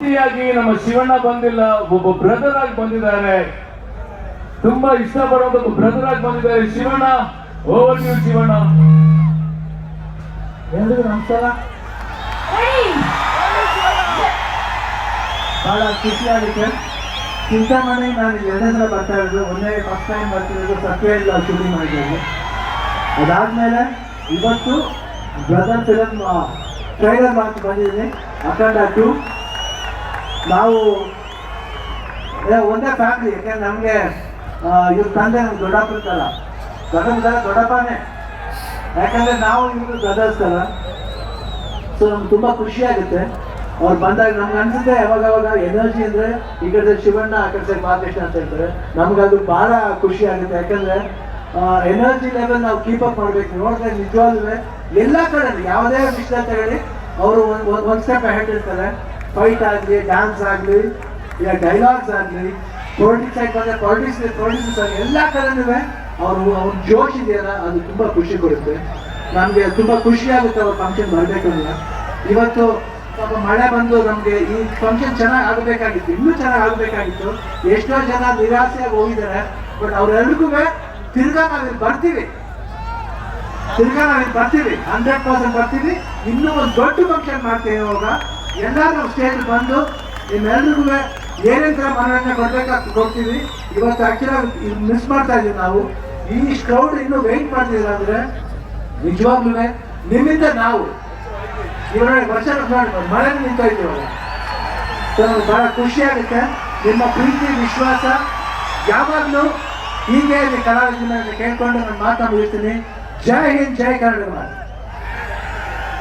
ನಮ್ಮ ಶಿವಣ್ಣ ಬಂದಿಲ್ಲ, ಒಬ್ಬ ಬ್ರದರ್ ಆಗಿ ಬಂದಿದ್ದಾರೆ. ತುಂಬಾ ಇಷ್ಟಪಡುವಂತ ಒಬ್ಬ ಬ್ರದರ್ ಆಗಿ ಬಂದಿದ್ದಾರೆ. Shivanna, over you Shivanna. ಎಲ್ರಿಗೂ ನಮಸ್ಕಾರ. ಬಹಳ ಖುಷಿಯಾಗುತ್ತೆ. ಚಿಂತಾಮಣಿ ನಾನು 2 ಸಲ ಬರ್ತಾ ಇರೋದು. ಒಂದೇ ಫಸ್ಟ್ ಟೈಮ್ ಬರ್ತಿರೋದು ಸತ್ಯ ಶೂಟಿಂಗ್ ಮಾಡಿರೋದು. ಅದಾದ್ಮೇಲೆ ಇವತ್ತು ಬ್ರದರ್ ಫಿಲಮ್ ಟ್ರೈಲರ್ ಮಾತು ಬಂದಿದ್ದೀನಿ. ಅಖಂಡ 2 ನಾವು ಒಂದೇ ಫ್ಯಾಮಿಲಿ. ಯಾಕೆಂದ್ರೆ ನಮಗೆ ಇವ್ರ ತಂದೆ ನಮ್ಗೆ ದೊಡ್ಡಪ್ಪರ್ತಲ್ಲ, ದೊಡ್ಡಪ್ಪನೇ. ಯಾಕಂದ್ರೆ ನಾವು ಇವರು ಬ್ರದರ್ಸ್ ಅಲ್ಲ. ಸೊ ನಮ್ಗೆ ತುಂಬ ಖುಷಿ ಆಗುತ್ತೆ ಅವ್ರು ಬಂದಾಗ. ನಮ್ಗೆ ಅನ್ಸುತ್ತೆ ಯಾವಾಗ ಎನರ್ಜಿ ಅಂದರೆ ಈ ಕಡೆ ಶಿವಣ್ಣ, ಆ ಕಡೆ ಬಾಲಕೃಷ್ಣ ಅಂತ ಹೇಳ್ತಾರೆ. ನಮ್ಗೆ ಅದು ಭಾಳ ಖುಷಿ ಆಗುತ್ತೆ. ಯಾಕಂದರೆ ಎನರ್ಜಿ ಲೆವೆಲ್ ನಾವು ಕೀಪಪ್ ಮಾಡಬೇಕು. ನೋಡಿದ್ರೆ ನಿಜವಾಗ್ಲೂ ಎಲ್ಲ ಕಡೆ ಯಾವುದೇ ವಿಷಯ ತಗೊಳ್ಳಿ ಅವರು ಒಂದು ಸ್ಟೆಪ್ ಹೆಡ್ ಇರ್ತಾರೆ. ಫೈಟ್ ಆಗಲಿ, ಡ್ಯಾನ್ಸ್ ಆಗಲಿ, ಇಲ್ಲ ಡೈಲಾಗ್ಸ್ ಆಗಲಿ, ಪೊಲಿಟಿಕ್ಸ್ ಆಗಿ ಬಂದರೆ ಪೊಲಿಟಿಕ್ಸ್ ಆಗಲಿ, ಎಲ್ಲ ಕಡೆನೂ ಅವ್ರ ಜೋಶ್ ಇದೆಯಲ್ಲ, ಅದು ತುಂಬ ಖುಷಿ ಕೊಡುತ್ತೆ. ನಮಗೆ ತುಂಬ ಖುಷಿ ಆಗುತ್ತೆ ಅವ್ರ ಫಂಕ್ಷನ್ ಬರಬೇಕಂದ್ರೆ. ಇವತ್ತು ಪಾಪ ಮಳೆ ಬಂದು ನಮಗೆ ಈ ಫಂಕ್ಷನ್ ಚೆನ್ನಾಗಿ ಆಗಬೇಕಾಗಿತ್ತು, ಇನ್ನೂ ಚೆನ್ನಾಗಿ ಆಗಬೇಕಾಗಿತ್ತು. ಎಷ್ಟೋ ಜನ ನಿರಾಸೆಯಾಗಿ ಹೋಗಿದ್ದಾರೆ. ಬಟ್ ಅವ್ರೆಲ್ರಿಗೂ ತಿರ್ಗಾ ನಾವಿಲ್ಲಿ ಬರ್ತೀವಿ, 100% ಬರ್ತೀವಿ. ಇನ್ನೂ ಒಂದು ದೊಡ್ಡ ಫಂಕ್ಷನ್ ಮಾಡ್ತೀವಿ. ಇವಾಗ ಎಲ್ಲರೂ ಸ್ಟೇಜ್ ಬಂದು ನಿಮ್ಮೆಲ್ರಿಗೂ ಏನೇನು ಥರ ಮನೋರಂಜನೆ ಕೊಡ್ಬೇಕಾಗಿ ಕೊಡ್ತೀವಿ. ಇವತ್ತು ಆ್ಯಕ್ಚುಲಾಗಿ ಮಿಸ್ ಮಾಡ್ತಾ ಇದ್ದೀವಿ ನಾವು. ಈ ಕ್ರೌಡ್ ಇನ್ನೂ ವೆಯ್ಟ್ ಮಾಡ್ತಿದ್ದೀರ ಅಂದರೆ ನಿಜವಾಗ್ಲೂ ನಿಮ್ಮಿಂದ ನಾವು ಇವಾಗ ವರ್ಷ ಮಳೆ ನಿಂತೋಯ್ತೀವಲ್ಲ. ಸೊ ನಮ್ಗೆ ಭಾಳ ಖುಷಿಯಾಗುತ್ತೆ. ನಿಮ್ಮ ಪ್ರೀತಿ, ವಿಶ್ವಾಸ ಯಾವಾಗಲೂ ಹೀಗೆ ಕಲಾವಿದರಿಂದ ಕೇಳ್ಕೊಂಡು ನಾನು ಮಾತನ್ನು ಮುಗಿಸ್ತೀನಿ. ಜೈ ಹಿಂದ್, ಜೈ ಕನ್ನಡ ಮಾತು.